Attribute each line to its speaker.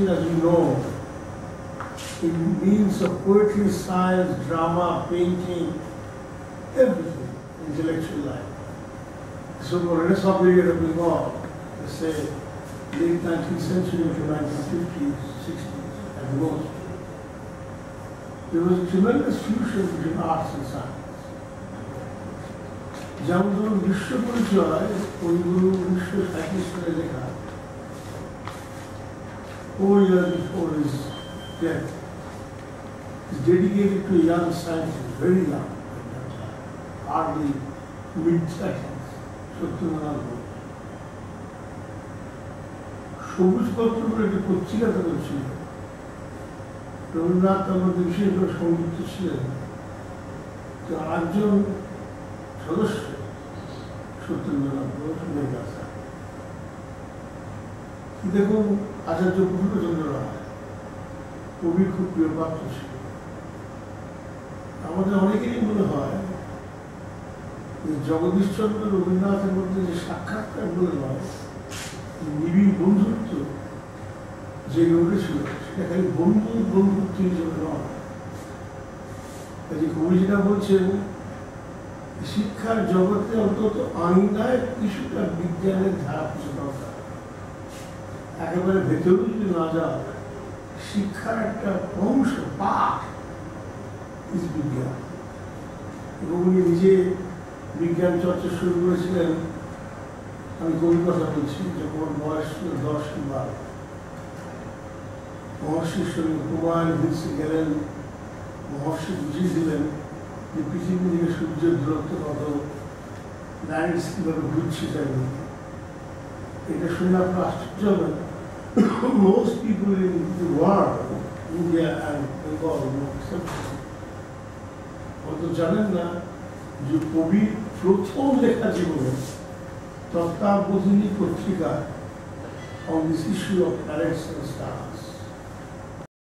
Speaker 1: education, as you know, in means of poetry, science, drama, painting, everything, intellectual life. So the Renaissance period of Bengal, let's say late 19th century to 1950s, 60s at the most, there was a tremendous fusion between arts and science. যেমন ধরুন বিশ্ব পরিচয় কবিগুরু 1937 সালে লেখা 4 years before his death is dedicated to a young scientist, very young, hardly mid-30s, Satyanarayan Ghosh. সবুজ পত্র বলে একটি পত্রিকা তখন ছিল। রবীন্দ্রনাথ তার মধ্যে বিশেষভাবে সংযুক্ত ছিলেন। তো আরেকজন সদস্য সত্যেন্দ্রনাথ ঘোষ মেঘাসা। দেখুন আচার্য প্রফুল্লচন্দ্র রায় কবির খুব প্রিয় পাত্র ছিল। আমাদের অনেকেরই মনে হয় যে জগদীশচন্দ্র রবীন্দ্রনাথের মধ্যে যে সাক্ষাৎকার বলে নয়, নিবিড় বন্ধুত্ব যে উঠেছিল সেটা খালি বন্ধুত্ব হিসেবে নয়। কাজে কবি যেটা বলছেন, শিক্ষার জগতে অন্তত আইনায় কিছুটা বিজ্ঞানের ধারা কিছু দরকার। একেবারে ভেতরে যদি না যাও, শিক্ষার একটা অংশ পাঠ বিজ্ঞান। এবং উনি নিজে বিজ্ঞান চর্চা শুরু করেছিলেন, আমি কবির কথা বলছি, যখন বয়স ছিল 10 কি 12। মহর্ষির সঙ্গে কুমার হিলসে গেলেন। মহর্ষি বুঝিয়ে দিলেন যে পৃথিবী থেকে সূর্যের দূরত্ব কত, প্ল্যানেটস কীভাবে ঘুরছে চাইবে। এটা শুনে আপনার আশ্চর্য হবেন। Most people in the world, India and Bengal, অত জানেন না যে কবির প্রথম লেখা জীবনে তত্ত্বাবধানী পত্রিকা on this issue of planets and stars.